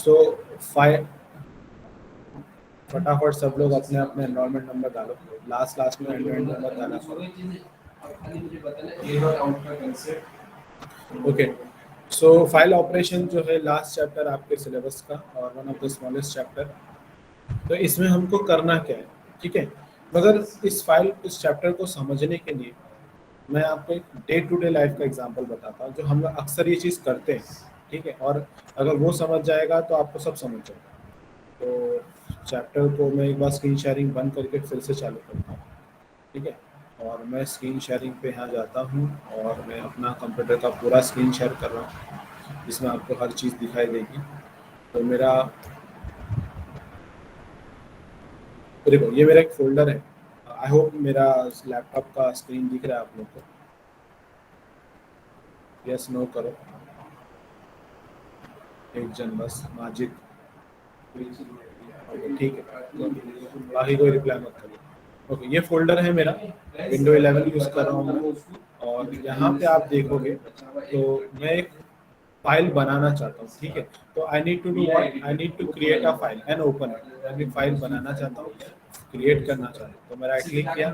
सो file, फटाफट सब लोग अपने अपने एनरोलमेंट नंबर डालो, लास्ट में एनरोलमेंट नंबर डाला करो। ओके, सो फाइल ऑपरेशन जो है लास्ट चैप्टर आपके सिलेबस का और one of the smallest chapter. तो इसमें हमको करना क्या है, ठीक है। मगर इस चैप्टर को समझने के लिए मैं आपको एक डे टू डे लाइफ का एग्जांपल बताता हूँ, जो हम लोग अक्सर ये चीज़ करते हैं, ठीक है। और अगर वो समझ जाएगा तो आपको सब समझ जाएगा। तो चैप्टर को मैं एक बार स्क्रीन शेयरिंग बंद करके फिर से चालू करता हूँ, ठीक है। और मैं स्क्रीन शेयरिंग पे यहाँ जाता हूँ और मैं अपना कंप्यूटर का पूरा स्क्रीन शेयर कर रहा हूँ, जिसमें आपको हर चीज़ दिखाई देगी। तो मेरा देखो, ये मेरा एक फोल्डर है। आई होप मेरा लैपटॉप का स्क्रीन दिख रहा है आप लोग को। यस नो करो एक जन, बस माजिद, ठीक है, बाकी कोई रिप्लाई मत करिए। ओके, ये फोल्डर है मेरा, विंडो 11 यूज़ कर रहा हूँ मैं। और यहाँ पे आप देखोगे तो मैं एक फाइल बनाना चाहता हूँ, ठीक है। तो I need to do what, I need to create a file and open it. मैं भी फाइल बनाना चाहता हूँ, क्रिएट करना चाहता हूँ। तो मैं राइट क्लिक किया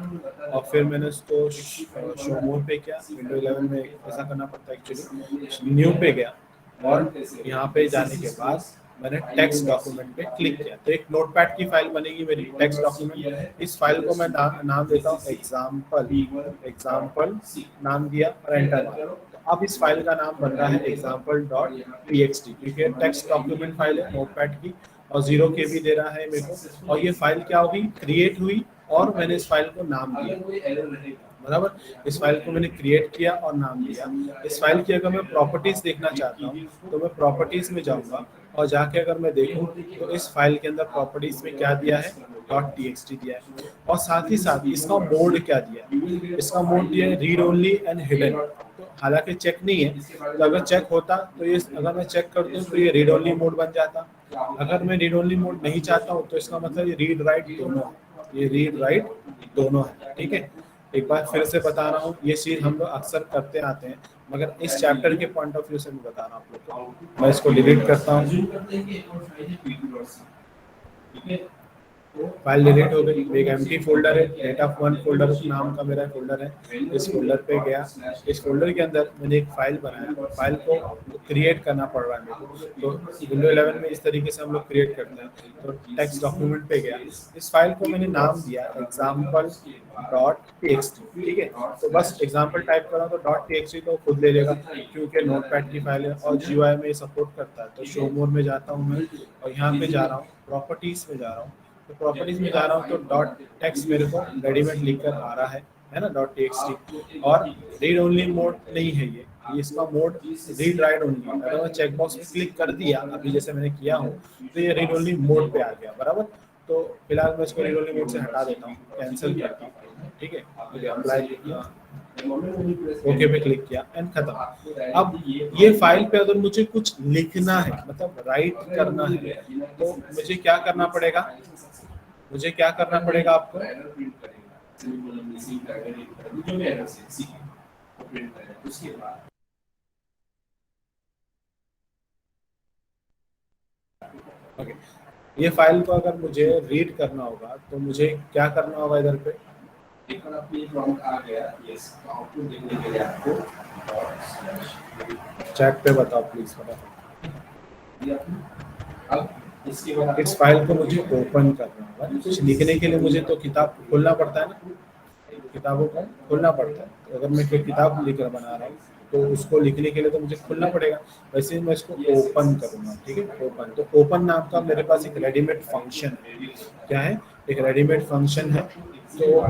और फिर मैंने उसको शो मोर पे किया। विंडो 11 में ऐसा करना पड़ता है एक्चुअली। न्यू पे गया और यहाँ पे जाने के बाद मैंने टेक्स्ट डॉक्यूमेंट पे क्लिक किया, तो एक नोटपैड की फाइल बनेगी मेरी, टेक्स्ट डॉक्यूमेंट। इस फाइल को मैं नाम देता हूँ एग्जाम्पल नाम दिया और एंटर मारा। तो अब इस फाइल का नाम बन रहा है example.txt, क्योंकि टेक्स्ट डॉक्यूमेंट फाइल है नोटपैड की, और 0 KB दे रहा है मेरे को। और ये फाइल क्या होगी, क्रिएट हुई और मैंने इस फाइल को नाम दिया, बराबर। इस फाइल को मैंने क्रिएट किया और नाम दिया। इस फाइल की अगर मैं प्रॉपर्टीज देखना चाहता हूँ तो मैं प्रॉपर्टीज में जाऊंगा और जाके अगर मैं देखूँ तो इस फाइल के अंदर प्रॉपर्टीज में क्या दिया है, .txt दिया है। और साथ ही साथ इसका मोड क्या दिया है, इसका मोड दिया है रीड ओनली एंड हिडन। तो हालांकि चेक नहीं है, तो अगर चेक होता तो ये, अगर मैं चेक कर दूं तो ये रीड ओनली मोड बन जाता। अगर मैं रीड ओनली मोड नहीं चाहता हूँ तो इसका मतलब ये रीड राइट दोनों है, ये रीड राइट दोनों है, ठीक है। एक बार फिर से बता रहा हूँ, ये चीज हम लोग अक्सर करते आते हैं, मगर इस चैप्टर के पॉइंट ऑफ व्यू से मैं बता रहा हूँ आप लोग को। मैं इसको डिलीट करता हूँ, फाइल डिलीट हो गई। एक एम्प्टी फोल्डर है, डेटा वन फोल्डर नाम का मेरा फोल्डर है। इस फोल्डर पे गया, इस फोल्डर के अंदर मैंने एक फाइल बनाया, फाइल को क्रिएट करना पड़ रहा है मेरे को। तो विंडो 11 में इस तरीके से हम लोग क्रिएट करते हैं। तो टेक्स्ट डॉक्यूमेंट पे गया, इस फाइल को मैंने नाम दिया example.txt, ठीक है। तो बस एग्जाम्पल टाइप कर रहा हूँ तो .txt तो खुद ले लेगा, क्योंकि नोटपैड की फाइल है और GUI में सपोर्ट करता है। तो शो मोर में जाता हूँ मैं और यहाँ पे जा रहा हूँ, प्रॉपर्टीज में जा रहा हूँ। तो प्रॉपर्टीज में जा रहा हूँ तो डॉट टेक्स्ट मेरे को रेडीमेड लिख कर आ रहा है ना, .txt। और रीड ओनली मोड नहीं है ये इसका मोड रीड राइट ओनली। अगर मैं चेक बॉक्स में क्लिक कर दिया अभी जैसे मैंने किया हूँ तो ये रीड ओनली मोड पे आ गया, बराबर। तो फिलहाल मैं इसको रीड ओनली मोड से हटा देता हूँ, कैंसिल करता हूँ, ठीक है। अप्लाई ओके पे क्लिक किया एंड खत्म। अब ये फाइल पे अगर मुझे कुछ लिखना है, मतलब राइट करना है, तो मुझे क्या करना पड़ेगा, आपको ओके। ये फाइल को अगर मुझे रीड करना होगा तो मुझे क्या करना होगा, इधर पे चैट पे बताओ प्लीज, इस फाइल को मुझे ओपन करना होगा। कुछ लिखने के लिए मुझे तो किताब खोलना पड़ता है ना, किताबों को खोलना पड़ता है। तो अगर मैं कोई किताब लेकर बना रहा हूँ तो उसको लिखने के लिए तो मुझे खोलना पड़ेगा। वैसे ही मैं इसको ओपन करूंगा, ठीक है। ओपन, तो ओपन नाम का मेरे पास एक रेडीमेड फंक्शन है। क्या है, एक रेडीमेड फंक्शन है। तो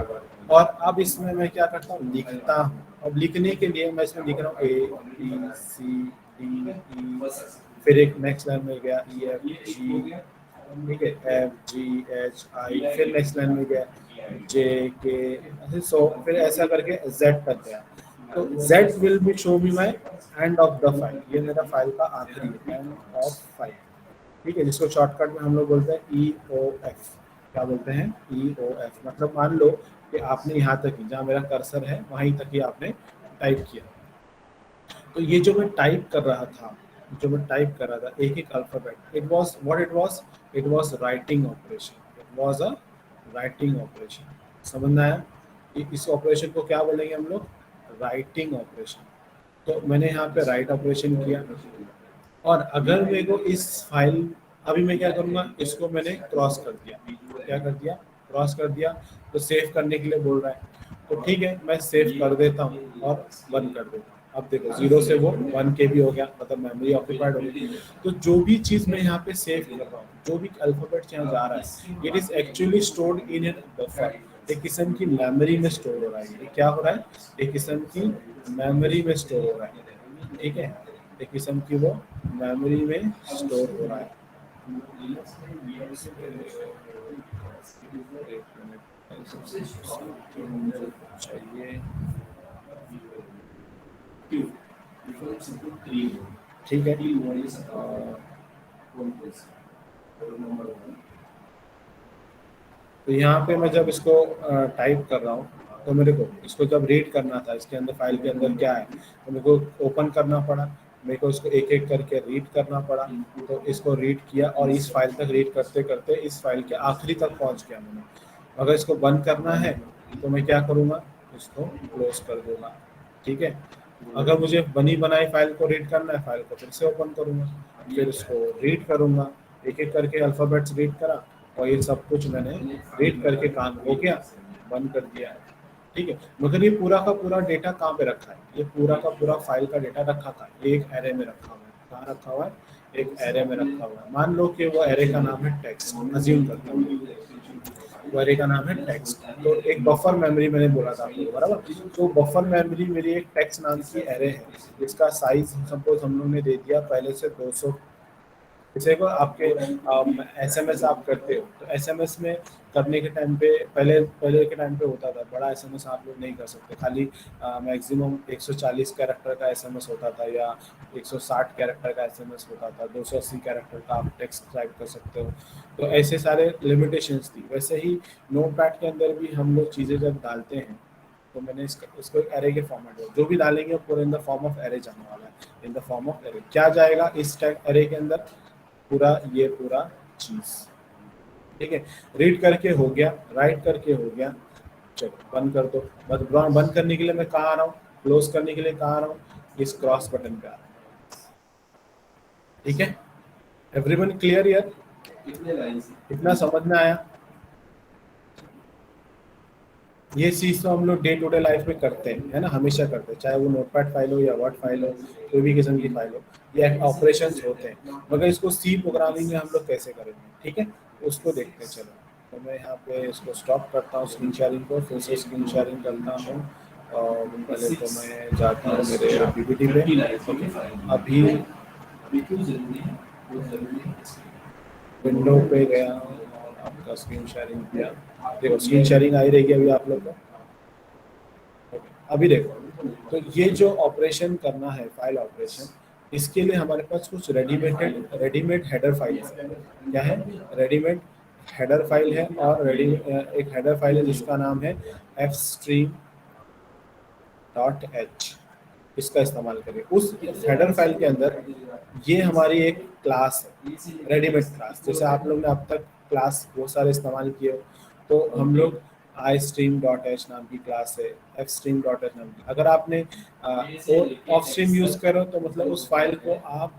और अब इसमें मैं क्या करता हूँ, लिखता हूँ। अब लिखने के लिए मैं इसमें लिख रहा हूँ ABCDE, फिर एक नेक्स्ट लाइन में गया EFG, ठीक है, FGHI, फिर नेक्स्ट लाइन में गया JK, सो फिर ऐसा करके Z तक गया। तो Z will be show me my and of the file, ये मेरा फाइल का आखिरी एंड ऑफ फाइल, ठीक है, जिसको शॉर्टकट में हम लोग बोलते हैं EOF। क्या बोलते हैं, EOF। मतलब मान लो कि आपने यहाँ तक ही, जहाँ मेरा कर्सर है वहीं तक ही आपने टाइप किया। तो ये जो मैं टाइप कर रहा था जो मैं टाइप कर रहा था एक एक alphabet, it was writing operation, it was a writing operation. समझ में आया कि इस ऑपरेशन को क्या बोलेंगे हम लोग, राइटिंग ऑपरेशन। तो मैंने यहाँ पे राइट ऑपरेशन किया, और अगर मेरे को इस फाइल, अभी मैं क्या करूँगा, इसको मैंने क्रॉस कर दिया, क्या कर दिया, क्रॉस कर दिया, तो सेव करने के लिए बोल रहा है, तो ठीक है मैं सेव कर देता हूँ और बंद कर देता हूँ। अब देखो 0 से वो 1 के भी हो गया, मतलब मेमोरी ऑक्यूपाइड हो गई। तो जो भी चीज़ मैं यहाँ पे सेव कर रहा हूँ, जो भी अल्फाबेट यहाँ जा रहा है, it is actually stored in an buffer, एक किस्म की मेमोरी में स्टोर हो रहा है। ये क्या हो रहा है, एक किस्म की मेमोरी में स्टोर हो रहा है, ठीक है, एक किस्म की वो मेमोरी में स्टोर हो रहा है। एक मिनट चाहिए, ठीक है। तो यहाँ पे मैं जब इसको टाइप कर रहा हूँ, तो मेरे को इसको जब रीड करना था, इसके अंदर फाइल के अंदर क्या है, तो मेरे को ओपन करना पड़ा, मेरे को इसको एक एक करके रीड करना पड़ा। तो इसको रीड किया और इस फाइल तक रीड करते करते इस फाइल के आखिरी तक पहुँच गया मैंने। अगर इसको बंद करना है तो मैं क्या करूँगा, इसको क्लोज कर दूंगा, ठीक है। अगर मुझे बनी बनाई फाइल को रीड करना है, फाइल को फिर से ओपन करूँगा, फिर इसको रीड करूँगा, एक एक करके अल्फ़ाबेट्स रीड करा, और ये सब कुछ मैंने रीड करके काम हो गया, बंद कर दिया है, ठीक है। मगर ये पूरा का पूरा डेटा कहाँ पे रखा है, ये पूरा का पूरा फाइल का डेटा रखा था एक एरे में रखा हुआ है। कहाँ रखा हुआ है, एक एरे में रखा हुआ है। मान लो कि वो एरे का नाम है टेक्स्ट, अज्यूम करता हूँ वो एरे का नाम है टेक्स्ट। तो एक बफर मेमोरी मैंने बोला था आपको, बराबर। तो बफर मेमोरी मेरी एक टेक्स्ट नाम की एरे है, जिसका साइज सपोज हम लोग ने दे दिया पहले से 200। जैसे को आपके एसएमएस आप करते हो, तो एसएमएस में करने के टाइम पे पहले पहले के टाइम पे होता था, बड़ा एसएमएस आप लोग नहीं कर सकते, खाली मैक्सिमम 140 कैरेक्टर का एसएमएस होता था, या 160 कैरेक्टर का एसएमएस होता था, 280 कैरेक्टर का आप टेक्स्ट टाइप कर सकते हो। तो ऐसे सारे लिमिटेशंस थी। वैसे ही नोटपैड के अंदर भी हम लोग चीज़ें जब डालते हैं, तो मैंने इसको एक एरे के फॉर्मेट में जो भी डालेंगे वो पूरा in the form of array जाने वाला है। In the form of array क्या जाएगा इस एरे के अंदर, पूरा ये पूरा चीज, ठीक है। रीड करके हो गया, राइट करके हो गया, चलो बंद कर दो। बंद करने के लिए मैं कहाँ आ रहा हूँ, क्लोज करने के लिए कहाँ आ रहा हूँ, इस क्रॉस बटन पे आ रहा हूँ, ठीक है। एवरीवन क्लियर यार, इतना समझ में आया। ये चीज तो हम लोग डे टू डे लाइफ में करते हैं, है ना, हमेशा करते हैं, चाहे वो नोटपैड फाइल हो या वर्ड फाइल हो, कोई भी किस्म की फाइल हो, ये ऑपरेशंस होते हैं। मगर इसको सी प्रोग्रामिंग में हम लोग कैसे करेंगे, ठीक है, उसको देखते हैं। चलो तो मैं यहाँ पे इसको स्टॉप करता हूँ स्क्रीन शेयरिंग को, फिर से स्क्रीन शेयरिंग करता हूँ, और पहले तो मैं जाता हूँ मेरे पीपीटी पे। अभी विंडो पे गया हूँ, आपका स्क्रीन शेयरिंग किया, देखो स्क्रीन शेयरिंग आई रहेगी अभी आप लोग को। अभी देखो, तो ये जो ऑपरेशन करना है, फाइल ऑपरेशन, इसके लिए हमारे पास कुछ रेडीमेड हेडर फाइल है। क्या है, रेडीमेड हेडर फाइल है, और एक हेडर फाइल है जिसका नाम है fstream.h। इसका इस्तेमाल करें। उस हेडर फाइल के अंदर ये हमारी एक क्लास है, रेडीमेड क्लास। जैसे आप लोग ने अब तक क्लास बहुत सारे इस्तेमाल किए हो, तो हम लोग आई स्ट्रीम डॉट एच नाम की क्लास है, एफ स्ट्रीम डॉट एच नाम की। अगर आपने ऑफ स्ट्रीम यूज करो तो मतलब उस फाइल को आप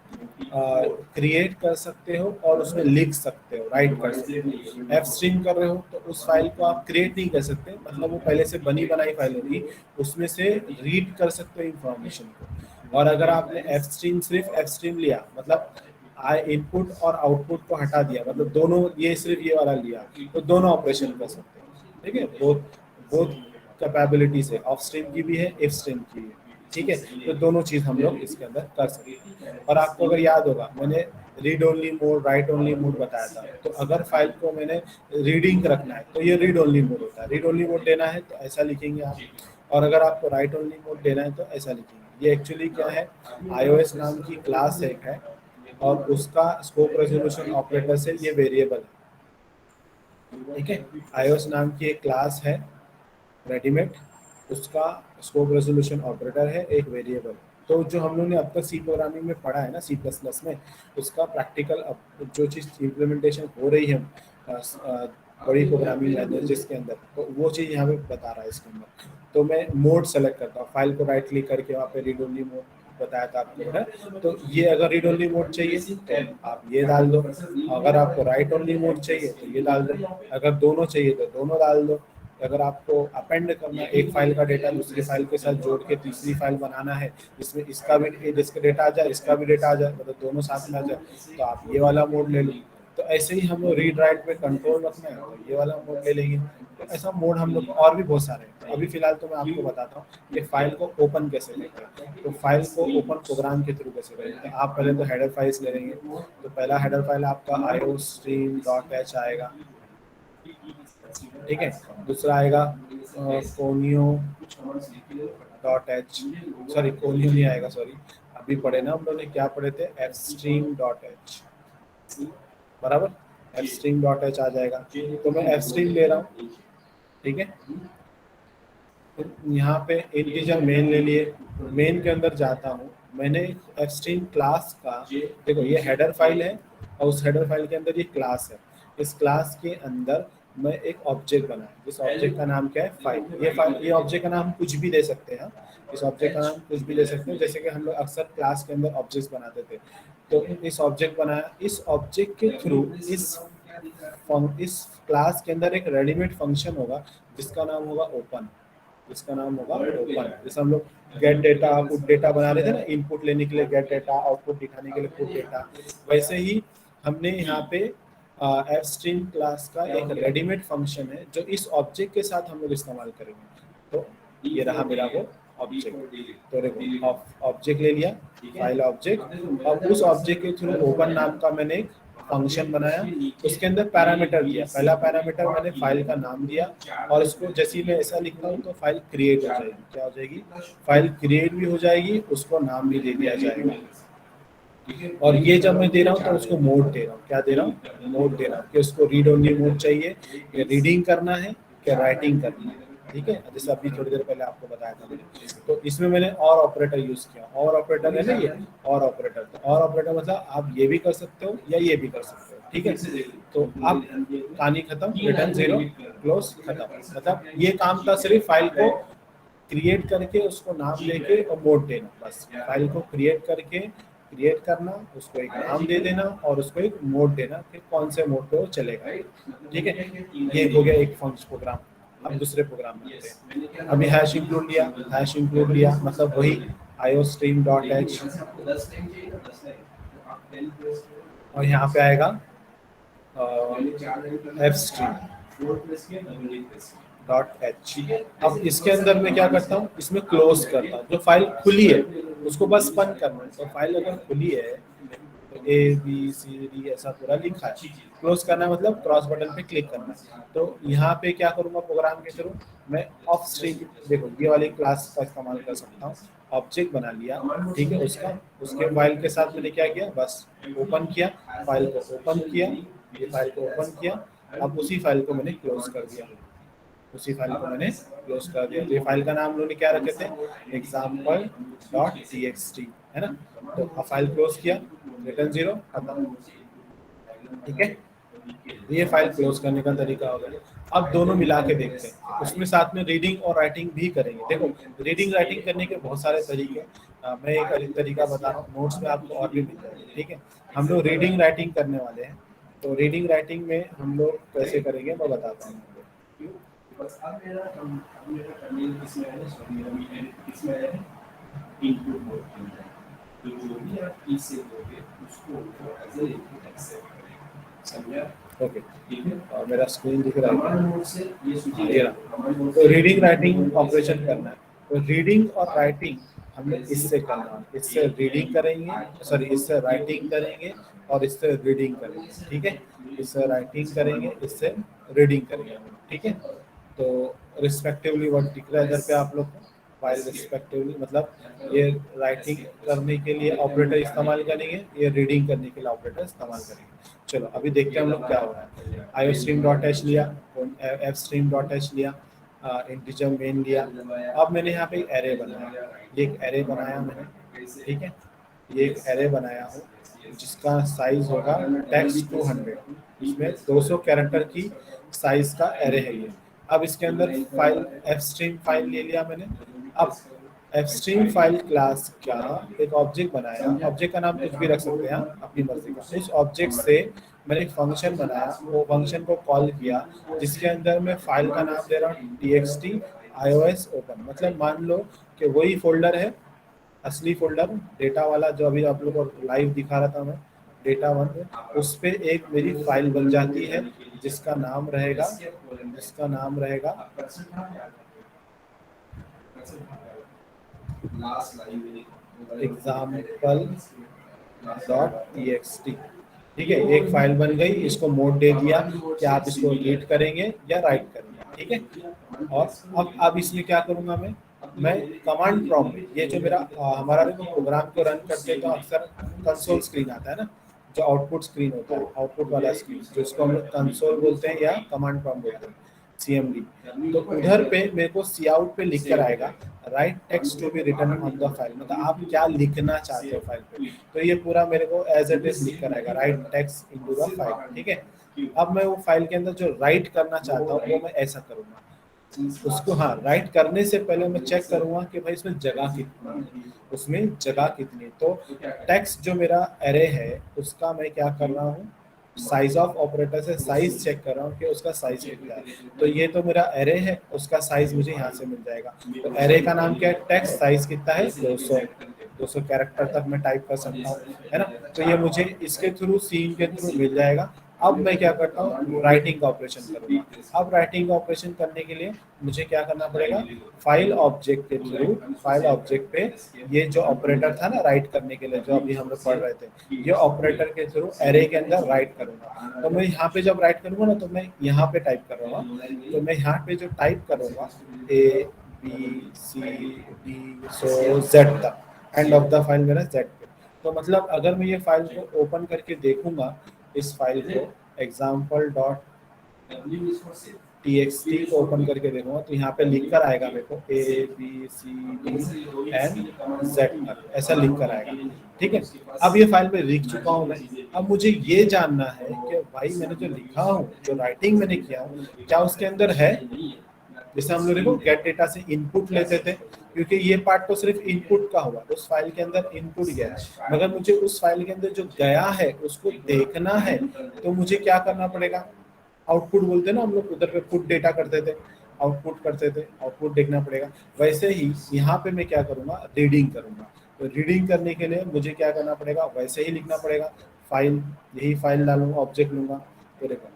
क्रिएट कर सकते हो और उसमें लिख सकते हो, राइट कर सकते हो। एफ स्ट्रीम कर रहे हो तो उस फाइल को आप क्रिएट नहीं कर सकते, मतलब वो पहले से बनी बनाई फाइल होगी, उसमें से रीड कर सकते हो इंफॉर्मेशन को। और अगर आपने एफ स्ट्रीम, सिर्फ एफ स्ट्रीम लिया, मतलब आई इनपुट और आउटपुट को हटा दिया, मतलब दोनों, ये सिर्फ ये वाला लिया, तो दोनों ऑपरेशन कर सकते हैं, ठीक है। बहुत बहुत कैपेबिलिटीज है, ऑफ स्ट्रीम की भी है, इफ स्ट्रीम की भी है, ठीक है। तो दोनों चीज हम लोग इसके अंदर कर सकते हैं। और आपको अगर याद होगा, मैंने read only mode, right only mode बताया था। तो अगर फाइल को मैंने रीडिंग रखना है तो ये रीड ओनली मोड होता है, रीड ओनली मोड देना है तो ऐसा लिखेंगे आप, और अगर आपको राइट ओनली मोड देना है तो ऐसा लिखेंगे। ये एक्चुअली क्या है, iOS नाम की क्लास एक है, और उसका स्कोप रेजोल्यूशन ऑपरेटर से ये वेरिएबल है, ठीक है। iOS नाम की एक क्लास है रेडीमेड, उसका स्कोप रेजोल्यूशन ऑपरेटर है एक वेरिएबल। तो जो हम लोग ने अब तक सी प्रोग्रामिंग में पढ़ा है ना, सी प्लस प्लस में, उसका प्रैक्टिकल अब जो चीज़ इम्प्लीमेंटेशन हो रही है बड़ी प्रोग्रामिंग लैंग्वेजेस के अंदर, तो वो चीज़ यहाँ पे बता रहा है इसके अंदर। तो मैं मोड सेलेक्ट करता हूँ, फाइल को राइट क्लिक करके वहाँ पे रीड ओनली मोड बताया था आपको है, तो ये अगर रीड ओनली मोड चाहिए तो आप ये डाल दो, अगर आपको राइट ओनली मोड चाहिए तो ये डाल दो, अगर दोनों चाहिए तो दोनों डाल दो। अगर आपको अपेंड करना है, एक फाइल का डेटा दूसरी फाइल के साथ जोड़ के तीसरी फाइल बनाना है, जिसमें इसका भी इसका डेटा आ जाए, इसका भी डेटा आ जाए, मतलब दोनों साथ में आ जाए, तो आप ये वाला मोड ले लो। तो ऐसे ही हम लोग रीड राइट पे कंट्रोल रखना है तो ये वाला मोड ले लेंगे। तो ऐसा मोड हम लोग और भी बहुत सारे हैं। तो अभी फिलहाल तो मैं आपको बताता हूँ कि फाइल को ओपन कैसे करते हैं। तो फाइल को ओपन प्रोग्राम के थ्रू कैसे करेंगे। तो आप पहले तो हेडर फाइल्स ले लेंगे। तो पहला हेडर फाइल आपका iostream.h आएगा, ठीक है। दूसरा आएगा conio dot H, sorry conio नहीं आएगा, सॉरी अभी पढ़े ना हम लोगों ने, क्या पढ़े थे, fstream.h, बराबर, fstream.h आ जाएगा। तो मैं fstream ले रहा हूँ, ठीक है। यहाँ पे इंटीजर मेन ले लिए, मेन के अंदर जाता हूँ, मैंने fstream क्लास का, देखो ये हेडर फाइल है और उस हेडर फाइल के अंदर ये क्लास है। इस क्लास के अंदर मैं एक ऑब्जेक्ट बनाया, इस ऑब्जेक्ट का नाम क्या है, फाइल। ये ऑब्जेक्ट का नाम कुछ भी दे सकते हैं, इस ऑब्जेक्ट का नाम कुछ भी दे सकते हैं, जैसे कि हम लोग अक्सर क्लास के अंदर ऑब्जेक्ट्स बनाते थे। तो इस ऑब्जेक्ट बनाया, इस ऑब्जेक्ट के थ्रू इस क्लास के अंदर एक रेडीमेड फंक्शन होगा जिसका नाम होगा ओपन, जिसका नाम होगा ओपन। जैसे हम लोग गेट डेटा पुट डेटा बना रहे थे ना, इनपुट लेने के लिए गेट डेटा, आउटपुट दिखाने के लिए पुट डेटा, वैसे ही हमने यहाँ पे एफ स्ट्रीम क्लास का एक रेडीमेड फंक्शन है जो इस ऑब्जेक्ट के साथ हम लोग इस्तेमाल करेंगे। तो ये रहा मेरा वो ऑब्जेक्ट। तो देखो ऑब्जेक्ट ले लिया, फाइल ऑब्जेक्ट, और उस ऑब्जेक्ट के थ्रू ओपन नाम का मैंने एक फंक्शन बनाया, उसके अंदर पैरामीटर दिया। पहला पैरामीटर मैंने फाइल का नाम दिया, और इसको जैसे ही मैं ऐसा लिखता हूँ तो फाइल क्रिएट हो जाएगी। क्या हो जाएगी, फाइल क्रिएट भी हो जाएगी, उसको नाम भी दे दिया जाएगा। और ये जब मैं दे रहा हूँ तो उसको मोड दे रहा हूँ, क्या दे रहा हूँ, मोड दे रहा हूँ कि उसको रीड ओनली मोड चाहिए, या रीडिंग करना है, क्या राइटिंग करना है, ठीक है। जैसे अभी थोड़ी देर पहले आपको बताया था मैंने। तो इसमें मैंने और ऑपरेटर यूज किया, और ऑपरेटर है ना ये, और ऑपरेटर। तो और ऑपरेटर मतलब आप ये भी कर सकते हो या ये भी कर सकते हो, ठीक है। तो अब कहानी खत्म, रिटर्न जीरो, क्लोज, खत्म। मतलब ये काम था सिर्फ फाइल को क्रिएट करके उसको नाम देके और मोड देना, बस फाइल को क्रिएट करना, उसको एक नाम दे देना और उसको एक मोड देना कि कौन से मोड पे वो चलेगा, ठीक है। ये हो गया एक फंक्शन प्रोग्राम। अब दूसरे प्रोग्राम में आते हैं। अभी हैश इंक्लूड लिया, हैश इंक्लूड लिया मतलब वही iostream.h, और यहाँ पे आएगा fstream.h। अब इसके अंदर मैं क्या करता हूँ, इसमें क्लोज करता हूँ। जो फाइल खुली है उसको बस बंद करना है। तो फाइल अगर खुली है तो ABCD ऐसा पूरा लिखा है, क्लोज करना है मतलब क्रॉस बटन पे क्लिक करना है। तो यहाँ पे क्या करूँगा, प्रोग्राम के थ्रू मैं ऑफ स्ट्रीम, देखो ये वाली क्लास का इस्तेमाल कर सकता हूँ। ऑब्जेक्ट बना लिया, ठीक है, उसके फाइल के साथ मैंने क्या किया, बस ओपन किया, फाइल को ओपन किया, ये फाइल को ओपन किया। अब उसी फाइल को मैंने क्लोज कर दिया, उसी फाइल को मैंने क्लोज कर दिया। तो ये फाइल का नाम लोगों ने क्या रखे थे, example.txt, है ना। तो अब फाइल क्लोज किया, रिटर्न जीरो, खत्म, ठीक है। ये फाइल क्लोज करने का तरीका हो गया। अब दोनों मिला के देखते हैं, उसमें साथ में रीडिंग और राइटिंग भी करेंगे। देखो रीडिंग राइटिंग करने के बहुत सारे तरीके, मैं एक तरीका बता रहा हूँ, नोट्स में आपको और भी मिल जाएगा, ठीक है। हम लोग रीडिंग राइटिंग करने वाले हैं। तो रीडिंग राइटिंग में हम लोग कैसे करेंगे मैं बताता हूँ। बस अब मेरा टर्मिनल इसमें है, इसमें है इनपुट मोड के अंदर। तो जो भी आप की से दोगे उसको एज ए इनपुट एक्सेप्ट करेगा, समझा, ओके, ठीक है। और मेरा स्क्रीन दिख रहा है, कमांड मोड से ये सूची दे रहा। तो रीडिंग राइटिंग ऑपरेशन करना है। तो रीडिंग और राइटिंग हमें इससे करना है, इससे रीडिंग करेंगे, सॉरी इससे राइटिंग करेंगे और इससे रीडिंग करेंगे, ठीक है। इससे राइटिंग करेंगे, इससे रीडिंग करेंगे, ठीक है। तो रिस्पेक्टिवली वर्ड दिख रहा है इधर पे आप लोग को, फाइल रिस्पेक्टिवली मतलब ये राइटिंग करने के लिए ऑपरेटर इस्तेमाल करेंगे, ये रीडिंग करने के लिए ऑपरेटर इस्तेमाल करेंगे। चलो अभी देखते हैं हम लोग क्या हो रहा है। iostream.h लिया, fstream.h लिया, इंटीजर मेन लिया। अब मैंने यहाँ पे एक एरे बनाया, ये एक एरे बनाया मैंने, ठीक है, ये एक एरे बनाया हूँ जिसका साइज होगा टेक्स्ट 200, इसमें 200 कैरेक्टर की साइज का एरे है ये। अब इसके अंदर फाइल एफ स्ट्रीम फाइल ले लिया मैंने। अब एफ स्ट्रीम फाइल क्लास का एक ऑब्जेक्ट बनाया, ऑब्जेक्ट का नाम कुछ भी रख सकते हैं आप अपनी मर्जी का। उस ऑब्जेक्ट से मैंने एक फंक्शन बनाया, वो फंक्शन को कॉल किया जिसके अंदर मैं फाइल का नाम दे रहा हूँ txt ios open। मतलब मान लो कि वही फोल्डर है, असली फोल्डर डेटा वाला जो अभी आप लोग को लाइव दिखा रहा था मैं, डेटा वन में, उस पे एक मेरी फाइल बन जाती है जिसका नाम रहेगा एग्जाम्पल डॉट टीएक्सटी। ठीक है, एक फाइल बन गई, इसको मोड दे दिया कि आप इसको रीड करेंगे या राइट करेंगे। ठीक है, और अब इसमें क्या करूंगा मैं कमांड प्रॉम्प्ट में, ये जो मेरा हमारा प्रोग्राम को रन करते हैं तो अक्सर कंसोल स्क्रीन आता है ना, जो आउटपुट स्क्रीन होता है, आउटपुट वाला स्क्रीन जिसको हम लोग कंसोल बोलते हैं या कमांड प्रॉम्प्ट बोलते हैं, सीएमडी। तो उधर पे मेरे को सी आउट पे लिख कर आएगा write text to be written on the file, मतलब आप क्या लिखना चाहते हो फाइल पे। तो ये पूरा मेरे को एज इट इज लिख कर आएगा write text into the file. ठीक है, अब मैं वो फाइल के अंदर जो राइट करना चाहता हूँ वो मैं ऐसा करूंगा, उसको हाँ राइट करने से पहले मैं चेक करूंगा कि भाई इसमें जगह कितनी है, उसमें जगह कितनी है। तो टेक्स्ट जो मेरा एरे है उसका मैं क्या कर रहा हूँ, साइज ऑफ ऑपरेटर से साइज चेक कर रहा हूँ कि उसका साइज कितना है। तो ये तो मेरा एरे है, उसका साइज मुझे यहाँ से मिल जाएगा। तो एरे का नाम क्या है, टेक्स्ट साइज कितना है 200 कैरेक्टर तक मैं टाइप कर सकता हूँ, है ना। तो ये मुझे इसके थ्रू सीन के थ्रू मिल जाएगा। अब मैं क्या करता हूँ, राइटिंग का ऑपरेशन करूंगा। अब राइटिंग का ऑपरेशन करने के लिए मुझे क्या करना पड़ेगा, फाइल ऑब्जेक्ट के थ्रू, फाइल ऑब्जेक्ट पे ये जो ऑपरेटर था ना राइट करने के लिए, जो अभी हम लोग पढ़ रहे थे, ये ऑपरेटर के थ्रू एरे के अंदर राइट करूंगा। तो मैं यहाँ पे जब राइट करूंगा ना, तो मैं यहाँ पे टाइप कर रहा हूँ, तो मैं यहाँ पे जो टाइप करूंगा A B C D so Z तक, एंड ऑफ द फाइल मेरा जेड पे। तो मतलब अगर मैं ये फाइल को ओपन करके देखूंगा, इस फाइल को एग्जाम्पल डॉट txt को ओपन करके देखूंगा, तो यहाँ पे लिख कर आएगा मेरे को A B C D and Z तक, ऐसा लिख कर आएगा। ठीक है, अब ये फाइल पे लिख चुका हूँ मैं। अब मुझे ये जानना है कि भाई मैंने जो लिखा हूँ, जो राइटिंग मैंने किया हूँ, क्या उसके अंदर है। जैसे हम लोग देखो गेट डेटा से इनपुट लेते थे, क्योंकि ये पार्ट तो सिर्फ इनपुट का हुआ, उस फाइल के अंदर इनपुट गया, मगर मुझे उस फाइल के अंदर जो गया है उसको देखना है, तो मुझे क्या करना पड़ेगा, आउटपुट बोलते हैं ना हम लोग, उधर पे पुट डेटा करते थे, आउटपुट करते थे, आउटपुट देखना पड़ेगा। वैसे ही यहाँ पे मैं क्या करूँगा, रीडिंग करूँगा। तो रीडिंग करने के लिए मुझे क्या करना पड़ेगा, वैसे ही लिखना पड़ेगा, फाइल, यही फाइल डालूंगा, ऑब्जेक्ट लूंगा, तो देखो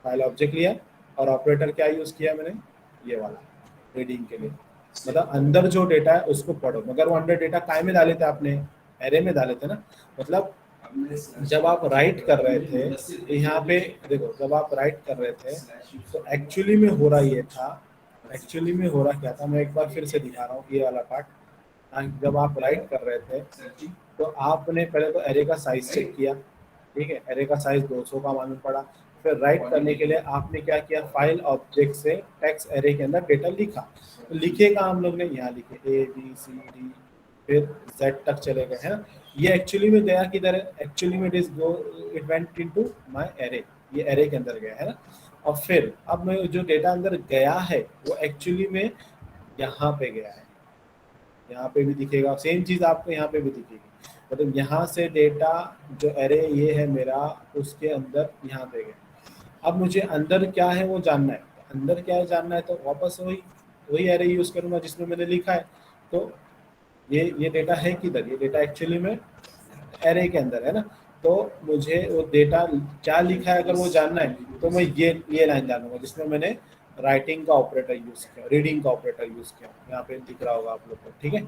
फाइल ऑब्जेक्ट लिया, और ऑपरेटर क्या यूज किया मैंने, ये वाला, रीडिंग के लिए, मतलब अंदर जो डेटा है उसको पढ़ो। मगर वो अंदर डेटा काय में डाले थे आपने, एरे में डाले थे ना। मतलब जब आप राइट कर रहे थे, तो यहाँ पे देखो, जब आप राइट कर रहे थे तो एक्चुअली में हो रहा ये था, एक्चुअली में हो रहा क्या था, मैं एक बार फिर से दिखा रहा हूँ ये वाला पार्ट। जब आप राइट कर रहे थे तो आपने पहले तो एरे का साइज चेक किया, ठीक है, एरे का साइज 200 का मालूम पड़ा। फिर राइट करने के लिए आपने क्या किया, फाइल ऑब्जेक्ट से टेक्स्ट एरे के अंदर डेटा लिखा। तो लिखेगा हम लोग ने यहाँ लिखे ए बी सी डी, फिर जेड तक चले गए, है ना। ये एक्चुअली में गया किधर है, एक्चुअली में it went into my array, ये एरे के अंदर गया, है ना। और फिर अब मैं जो डेटा अंदर गया है वो एक्चुअली में यहाँ पे गया है, यहाँ पे भी दिखेगा सेम चीज, आपको यहाँ पे भी दिखेगी। मतलब यहाँ से डेटा जो एरे ये है मेरा, उसके अंदर यहाँ पे गया। अब मुझे अंदर क्या है वो जानना है, अंदर क्या है जानना है, तो वापस वही वही एरे यूज करूंगा जिसमें मैंने लिखा है। तो ये डेटा है किधर, ये डेटा एक्चुअली में एरे के अंदर है ना। तो मुझे वो डेटा क्या लिखा है अगर वो जानना है, तो मैं ये लाइन जानूंगा जिसमें मैंने राइटिंग का ऑपरेटर यूज किया, रीडिंग का ऑपरेटर यूज किया, यहाँ पे दिख रहा होगा आप लोग को। ठीक है,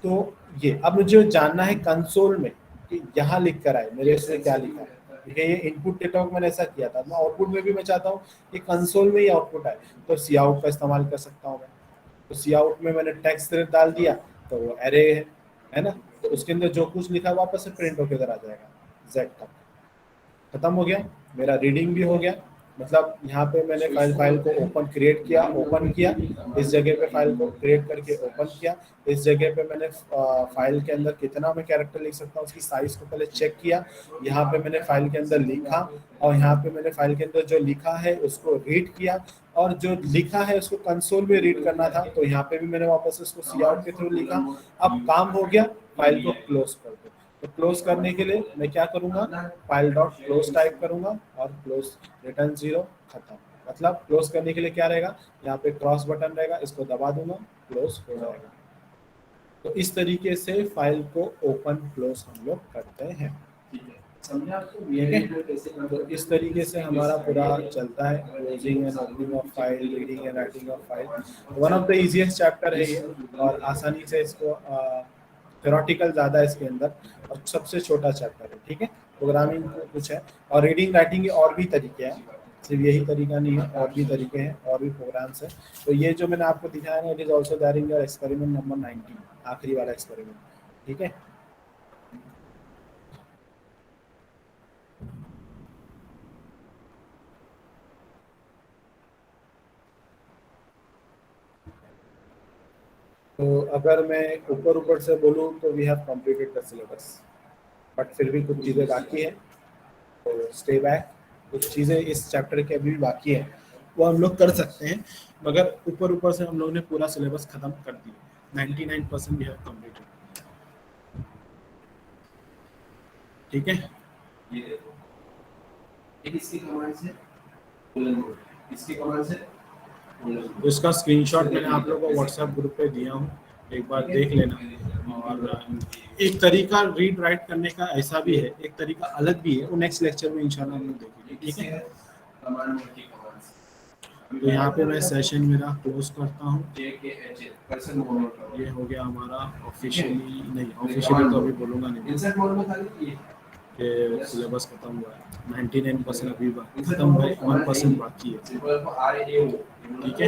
तो ये अब मुझे जानना है कंसोल में कि यहाँ लिख कर आए मेरे इसमें क्या लिखा है। ठीक है, ये इनपुट डेटा को मैंने ऐसा किया था, मैं आउटपुट में भी मैं चाहता हूँ कि कंसोल में ही आउटपुट आए, तो सी आउट का इस्तेमाल कर सकता हूँ मैं। तो सी आउट में मैंने टेक्स्ट डाल दिया, तो वो एरे है ना, तो उसके अंदर जो कुछ लिखा है वापस से प्रिंट होकर इधर आ जाएगा, जेड तक। खत्म हो गया, मेरा रीडिंग भी हो गया। मतलब यहाँ पे मैंने फाइल को ओपन किया, इस जगह पे फाइल को क्रिएट करके ओपन किया, इस जगह पे मैंने फाइल के अंदर कितना मैं कैरेक्टर लिख सकता हूँ उसकी साइज को पहले चेक किया, यहाँ पे मैंने फाइल के अंदर लिखा, और यहाँ पे मैंने फाइल के अंदर जो लिखा है उसको रीड किया, और जो लिखा है उसको कंसोल में रीड करना था, तो यहाँ पे भी मैंने वापस उसको सी आउट के थ्रू लिखा। अब काम हो गया, फाइल को क्लोज कर दो। तो क्लोज करने के लिए मैं क्या करूंगा, फाइल डॉट क्लोज टाइप करूंगा और क्लोज रिटर्न 0, खत्म। मतलब क्लोज करने के लिए क्या रहेगा, यहाँ पे क्रॉस बटन रहेगा, इसको दबा दूंगा, क्लोज हो जाएगा। तो इस तरीके से फाइल को ओपन क्लोज हम लोग करते हैं। ठीक है, तो इस तरीके से हमारा पूरा चलता है, closing and opening of file, reading and writing of file. One of the easiest chapter है ये, और आसानी से इसको थ्योरेटिकल ज़्यादा है इसके अंदर, और सबसे छोटा चैप्टर है। ठीक है, प्रोग्रामिंग कुछ है, और रीडिंग राइटिंग के और भी तरीके हैं, सिर्फ यही तरीका नहीं है, और भी तरीके हैं, और भी प्रोग्राम्स हैं। तो ये जो मैंने आपको दिखाया है, it is also there in your experiment number 19, आखिरी वाला एक्सपेरिमेंट। ठीक है, तो अगर मैं ऊपर ऊपर से बोलूँ तो we have completed the syllabus, but फिर भी कुछ चीज़ें बाकी है, तो स्टे बैक, कुछ चीज़ें इस चैप्टर के अभी भी बाकी है, वो हम लोग कर सकते हैं, मगर ऊपर ऊपर से हम लोग ने पूरा सिलेबस खत्म कर दिया, 99% वी हैव कंप्लीटेड। ठीक है, ये देखो, एक इसकी कमांड से इसकी कमांड से, तो इसका स्क्रीनशॉट मैंने आप लोगों को व्हाट्सएप ग्रुप पे दिया हूँ, एक बार देख लेना। और एक तरीका रीड राइट करने का ऐसा भी है, एक तरीका अलग भी है, वो नेक्स्ट लेक्चर में इंशाल्लाह हम लोग देखेंगे। ठीक है, तो यहाँ पे मैं सेशन मेरा क्लोज करता हूँ। ये हो गया हमारा ऑफिशियली, नहीं ऑफिशियली तो अभी बोलूँगा नहीं कि सिलेबस खत्म हुआ है, 99% अभी खत्म हुआ है, 1% बाकी है। ठीक है,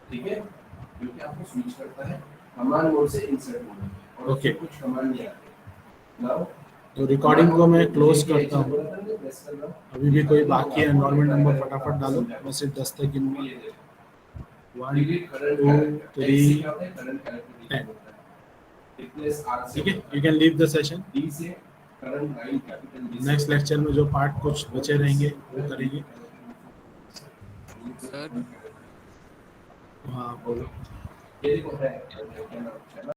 ठीक है, क्योंकि आपको स्विच करता है कमांड मोड से इंसर्ट मोड। ओके, कुछ कमांड नहीं आती। तो रिकॉर्डिंग को मैं क्लोज करता हूँ, अभी भी कोई बाकी है, एनरोलमेंट नंबर फटाफट डालो, मैं सिर्फ 10 तक गिनूंगा, 1 2 3 10। ठीक है, you can leave the session. Next lecture में जो पार्ट कुछ बचे रहेंगे वो करेंगे। सर हाँ बोलो।